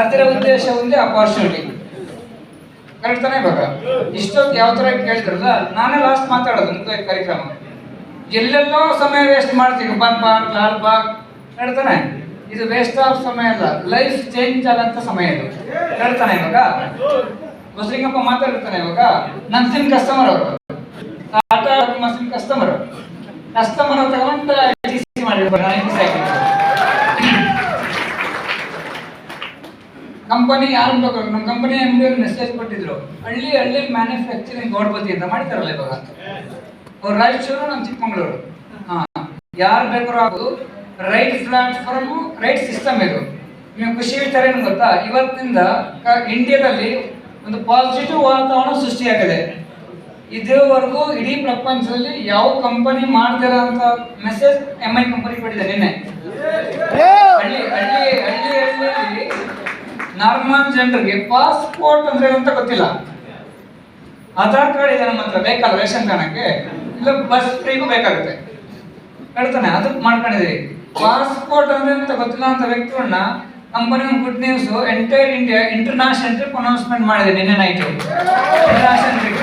ಅದರ ಉದ್ದೇಶ ಒಂದೇ ಅಪಾರ್ಚುನಿಟಿ. ಕರೆಕ್ಟ್ ತಾನೇ ಇವಾಗ? ಇಷ್ಟೊತ್ತು ಯಾವ ತರ ಕೇಳ್ತಿರಲ್ಲ, ನಾನೇ ಲಾಸ್ಟ್ ಮಾತಾಡೋದು ಮುಖ್ಯ ಕಾರ್ಯಕ್ರಮ. ಎಲ್ಲೆಲ್ಲೋ ಸಮಯ ವೇಸ್ಟ್ ಮಾಡ್ತೀವಿ, ಬಾಗ್ ಲಾಲ್ ಬಾಗ್ ಹೇಳ್ತಾನೆ. ಇದು ವೇಸ್ಟ್ ಆಫ್ ಸಮಯ ಅಲ್ಲ, ಲೈಫ್ ಚೇಂಜ್ ಆಗಂತ ಸಮಯ ಇದು. ಹೇಳ್ತಾನೆ ಇವಾಗ ಬಸಲಿಂಗಪ್ಪ ಮಾತಾಡ್ತಾನೆ ಇವಾಗ. ನನ್ನ ಕಸ್ಟಮರ್ ಅವರು ಟಾಟಾ ಮಸಿನ್ ಕಸ್ಟಮರ್ ತಗೊಂಡು ಕಂಪನಿ ಯಾರು ನಮ್ಮ ಕಂಪನಿ ಮೆಸೇಜ್ ಕೊಟ್ಟಿದ್ರು, ಹಳ್ಳಿ ಮ್ಯಾನುಫ್ಯಾಕ್ಚರಿಂಗ್ ಗೌಡ್ಪತಿ ಅಂತ ಮಾಡಿದಾರಲ್ಲ ಇವಾಗ. ಅವ್ರು ರಾಯಚೂರು, ನಮ್ಮ ಚಿಕ್ಕಮಂಗ್ಳೂರು. ಯಾರು ಬೇಕಾದ್ರೂ ಆಗೋದು. ರೈಟ್ ಪ್ಲಾಟ್ಫಾರ್ಮ್, ರೈಟ್ ಸಿಸ್ಟಮ್ ಇದು. ನೀವು ಖುಷಿ ವಿಚಾರ ಏನು ಗೊತ್ತಾ, ಇವತ್ತಿನಿಂದ ಇಂಡಿಯಾದಲ್ಲಿ ಒಂದು ಪಾಸಿಟಿವ್ ವಾತಾವರಣ ಸೃಷ್ಟಿಯಾಗಿದೆ. ಇದುವರೆಗೂ ಇಡೀ ಪ್ರಪಂಚದಲ್ಲಿ ಯಾವ ಕಂಪನಿ ಮಾಡ್ದಿರೋ ಅಂತ ಮೆಸೇಜ್ MI ಕಂಪನಿ ಕೊಟ್ಟಿದೆ ನಿನ್ನೆ. ಹಳ್ಳಿಯಲ್ಲಿ ನಾರ್ಮಲ್ ಜನರಿಗೆ ಪಾಸ್ಪೋರ್ಟ್ ಅಂದ್ರೆ ಅಂತ ಗೊತ್ತಿಲ್ಲ. ಆಧಾರ್ ಕಾರ್ಡ್ ಇದೆ ನಮ್ಮ ಹತ್ರ, ಬೇಕಲ್ಲ ರೇಷನ್ ಕಾರ್ಡಕ್ಕೆ, ಇಲ್ಲ ಬಸ್ ಫ್ರೀಗೂ ಬೇಕಾಗುತ್ತೆ. ಹೇಳ್ತಾನೆ ಅದಕ್ಕೆ ಮಾಡ್ಕೊಂಡಿದ್ದೀವಿ. ಪಾಸ್ಪೋರ್ಟ್ ಅಂದ್ರೆ ಅಂತ ಗೊತ್ತಿಲ್ಲ ಅಂತ ವ್ಯಕ್ತಿಗಳನ್ನ ಕಂಪನಿ ಒಂದು good news, entire India international trip announcement ಮಾಡಿದೆ ನಿನ್ನೆ ನೈಟ್. ಇಂಟರ್ನ್ಯಾಷನಲ್ ಟ್ರಿಪ್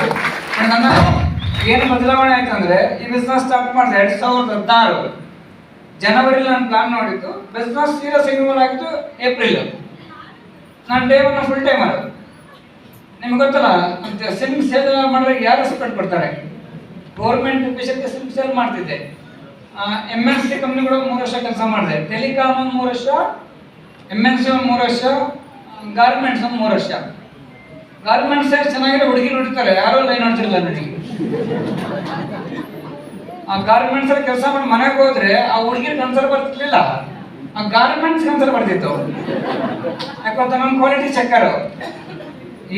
ಏನು ಬದಲಾವಣೆ ಆಯ್ತು ಅಂದ್ರೆ, ಈ ಬಿಸ್ನೆಸ್ ಸ್ಟಾರ್ಟ್ ಮಾಡಿದೆ 2016 ಜನವರಿಲಿ ನಾನು ಪ್ಲಾನ್ ನೋಡಿದ್ದು. ಬಿಸ್ನೆಸ್ ಸೀರಿಯಸ್ ಇನ್ವಾಲ್ವ್ ಆಗಿದ್ದು ಏಪ್ರಿಲ್. ನಾನು ಡೇ 1 ಫುಲ್ ಟೈಮ್ ಅದು. ನಿಮ್ಗೆ ಗೊತ್ತಲ್ಲ, ಸಿಮ್ ಸೇಲ್ ಮಾಡಿದ್ರೆ ಯಾರು ರೆಸ್ಪೆಕ್ಟ್ ಕೊಡ್ತಾರೆ? ಗೌರ್ಮೆಂಟ್ ವಿಷಯಕ್ಕೆ ಸಿಮ್ ಸೇಲ್ ಮಾಡ್ತಿದ್ದೆ. MNC ಕಂಪ್ನಿಗಳು 3 ವರ್ಷ ಕೆಲಸ ಮಾಡಿದೆ. ಟೆಲಿಕಾಮ್ 3 ವರ್ಷ, MNC 3 ವರ್ಷ, ಗಾರ್ಮೆಂಟ್ಸ್ 3 ವರ್ಷ. ಗಾರ್ಮೆಂಟ್ಸ್ ಚೆನ್ನಾಗಿರೋ ಹುಡುಗಿ ನೋಡ್ತಾರೆ, ಯಾರೋ ಲೈನ್ ನೋಡ್ತಿರಲಿಲ್ಲ ನನಗೆ. ಆ ಗಾರ್ಮೆಂಟ್ಸ್ ಅಲ್ಲಿ ಕೆಲಸ ಮಾಡಿ ಮನೆಗೆ ಹೋದ್ರೆ ಆ ಹುಡುಗಿನ ಕನ್ಸರ್ ಬರ್ತಿರ್ಲಿಲ್ಲ, ಆ ಗಾರ್ಮೆಂಟ್ಸ್ ಕನ್ಸರ್ ಬರ್ತಿತ್ತು. ಯಾಕಂತ ನಮ್ಮ ಕ್ವಾಲಿಟಿ ಚೆಕ್ಕರು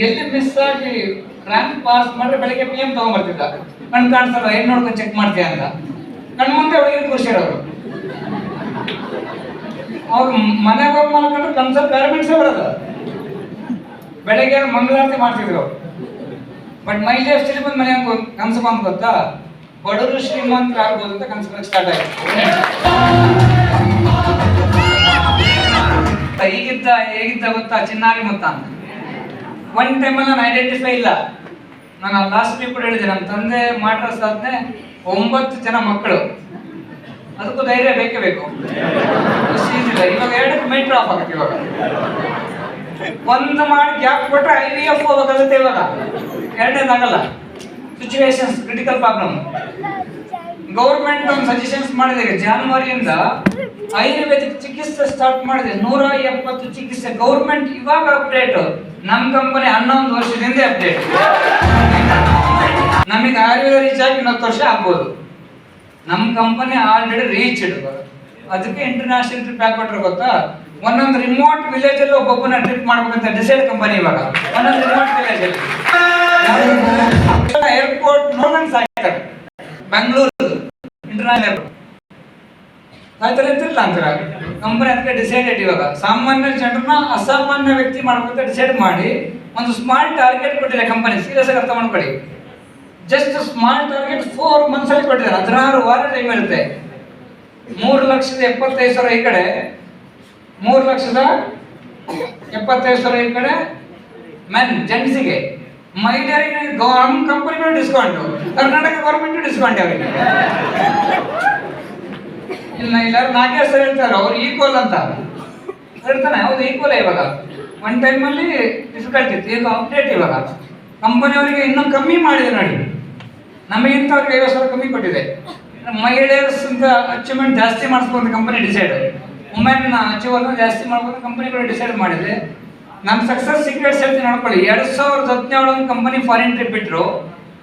ಎಲ್ಲಿ ಮಿಸ್ ಆಗಿ ರ್ಯಾಂಕ್ ಪಾಸ್ ಮಾಡಿದ್ರೆ ಬೆಳಿಗ್ಗೆ PM ತಗೊಂಡ್ಬರ್ತಿದ್ದ. ಕಣ್ ಕಾಣಿಸಲ್ಲ, ಏನ್ ನೋಡ್ಕೊಂಡು ಚೆಕ್ ಮಾಡ್ತೀಯ ಅಂತ. ಕಣ್ ಮುಂದೆ ಹುಡುಗಿನ ಕೂರ್ಸಿರೋರು. ಅವ್ರು ಮನೆಗೆ ಹೋಗಿ ಮಾಡ್ಕೊಂಡ್ರೆ ಕನ್ಸರ್ ಗಾರ್ಮೆಂಟ್ಸೇ ಬರೋದು. ಬೆಳಗ್ಗೆ ಮಂಗಳಾರತಿ ಮಾಡ್ತಿದ್ರು. ಬಟ್ ಮೈ ಲೈಫ್ ಸ್ಟೈಲ್ ಬಂದು ಮನೆ ಕನಸು ಬಂದು ಗೊತ್ತಾ, ಬಡವರು ಶ್ರೀಮಂತರು ಆಗ್ಬೋದು ಅಂತ ಕನಸು ಸ್ಟಾರ್ಟ್ ಆಯ್ತು. ಹೇಗಿದ್ದ ಗೊತ್ತಾ, ಚಿನ್ನಾರಿ ಮುತ್ತ ಅಂತ. ಒನ್ ಟೈಮಲ್ಲಿ ನಾನು ಐಡೆಂಟಿಫೈ ಇಲ್ಲ. ನಾನು ಲಾಸ್ಟ್ ವೀಕ್ ಕೂಡ ಹೇಳಿದೆ, ನಮ್ಮ ತಂದೆ ಮಾಡಿರೋ ಸಾಧನೆ 9 ಜನ ಮಕ್ಕಳು. ಅದಕ್ಕೂ ಧೈರ್ಯ ಬೇಕೇ ಬೇಕು. ಇವಾಗ 2 ಮೀಟರ್ ಆಫ್ ಆಗುತ್ತೆ. ಇವಾಗ ಒಂದು ಮಾಡಿ ಗ್ಯಾಪ್ ಕೊಟ್ಟರೆ IVF ಹೋಗಬೇಕಾಗುತ್ತೆ. ಇವಾಗ 2ನೇದಾಗಲ್ಲ. Situations critical problem. ಗೌರ್ಮೆಂಟ್ ಒಂದು ಸಜೆಷನ್ಸ್ ಮಾಡಿದೆ, ಜಾನ್ವರಿಯಿಂದ ಆಯುರ್ವೇದಿಕ್ ಚಿಕಿತ್ಸೆ ಸ್ಟಾರ್ಟ್ ಮಾಡಿದೆ. 170 ಚಿಕಿತ್ಸೆ ಗೌರ್ಮೆಂಟ್ ಇವಾಗ ಅಪ್ಡೇಟ್. ನಮ್ಮ ಕಂಪನಿ 11 ವರ್ಷದಿಂದ ಅಪ್ಡೇಟ್. ನಮಗೆ ಆಯುರ್ವೇದ ರೀಚ್ ಆಗಿ 10 ವರ್ಷ ಆಗ್ಬೋದು. ನಮ್ಮ ಕಂಪನಿ ಆಲ್ರೆಡಿ ರೀಚ್ ಇಡುವ. ಅದಕ್ಕೆ ಇಂಟರ್ನ್ಯಾಷನಲ್ ಟ್ರಿಪ್ ಯಾಕೆ ಕೊಟ್ಟರು ಗೊತ್ತಾ, ಒಂದೊಂದು ರಿಮೋಟ್ ವಿಲೇಜ್ ಅಲ್ಲಿ ಒಬ್ಬೊಬ್ಬನ ಟ್ರಿಪ್ ಮಾಡ್ಬೇಕಂತ ಡಿಸೈಡ್ ಕಂಪನಿ ಇವಾಗ. ಒಂದೊಂದು ರಿಮೋಟ್ ವಿಲೇಜ್ ಅಲ್ಲಿ ಏರ್ಪೋರ್ಟ್ ನೋಡಂಗ್ ಸಾಯ್ತಾರೆ. ಬೆಂಗಳೂರು ಇಂಟರ್ನ್ಯಾಷನಲ್ ಏರ್ಪೋರ್ಟ್ ಸಾಯ್ತಾರೆ ಅಂತಿರಲ್ಲ ಅಂತೀರ. ಕಂಪನಿ ಅದಕ್ಕೆ ಡಿಸೈಡೆಡ್ ಇವಾಗ ಸಾಮಾನ್ಯ ಜನರನ್ನ ಅಸಾಮಾನ್ಯ ವ್ಯಕ್ತಿ ಮಾಡ್ಬೇಕಂತ ಡಿಸೈಡ್ ಮಾಡಿ ಒಂದು ಸ್ಮಾರ್ಟ್ ಟಾರ್ಗೆಟ್ ಕೊಟ್ಟಿದೆ ಕಂಪನಿ. ಸೀರಿಯಸ್ ಆಗಿ ಅರ್ಥ ಮಾಡ್ಕೊಳ್ಳಿ. ಜಸ್ಟ್ ಸ್ಮಾರ್ಟ್ ಟಾರ್ಗೆಟ್ 4 ಮಂತ್ಸ್ ಅಲ್ಲಿ ಕೊಟ್ಟಿದ್ದಾರೆ. 16 ವಾರ ಟೈಮ್ ಇರುತ್ತೆ. 3,75,000 ಈ ಕಡೆ, 3,75,000 ಈ ಕಡೆ ಮೆನ್ ಜೆಂಟ್ಸಿಗೆ. ಮಹಿಳೆಯರಿಗೆ ನಮ್ಮ company discount, Karnataka government discount ಅವರಿಗೆ ಇಲ್ಲ. ನಾಗೇಶ್ ಸರ್ ಹೇಳ್ತಾರೆ ಅವ್ರು ಈಕ್ವಲ್ ಅಂತ ಹೇಳ್ತಾನೆ. ಹೌದು ಈಕ್ವಲ್. ಇವಾಗ ಒನ್ ಟೈಮಲ್ಲಿ ಡಿಫಿಕಲ್ಟ್ ಇತ್ತು, ಈಗ ಅಪ್ಡೇಟ್. ಇವಾಗ ಕಂಪನಿಯವರಿಗೆ ಇನ್ನೂ ಕಮ್ಮಿ ಮಾಡಿದೆ ನೋಡಿ. ನಮಗಿಂತ ಅವ್ರಿಗೆ 50,000 ಕಮ್ಮಿ ಕೊಟ್ಟಿದೆ. ಮಹಿಳೆಯರ್ಸ್ ಅಂತ ಅಚೀವ್ಮೆಂಟ್ ಜಾಸ್ತಿ ಮಾಡಿಸ್ಕೊಂಡು ಕಂಪನಿ ಡಿಸೈಡ್, ವುಮೆನ್ ಅಚೀವರ್ನ ಜಾಸ್ತಿ ಮಾಡ್ಕೊಂಡು ಕಂಪನಿಗಳು ಡಿಸೈಡ್ ಮಾಡಿದೆ. ನಮ್ಮ ಸಕ್ಸಸ್ ಸೀಕ್ರೆಟ್ಸ್ ಹೇಳ್ತೀನಿ ನೋಡ್ಕೊಳ್ಳಿ. 2017 ಕಂಪನಿ ಫಾರಿನ್ ಟ್ರಿಪ್ ಬಿಟ್ಟರು.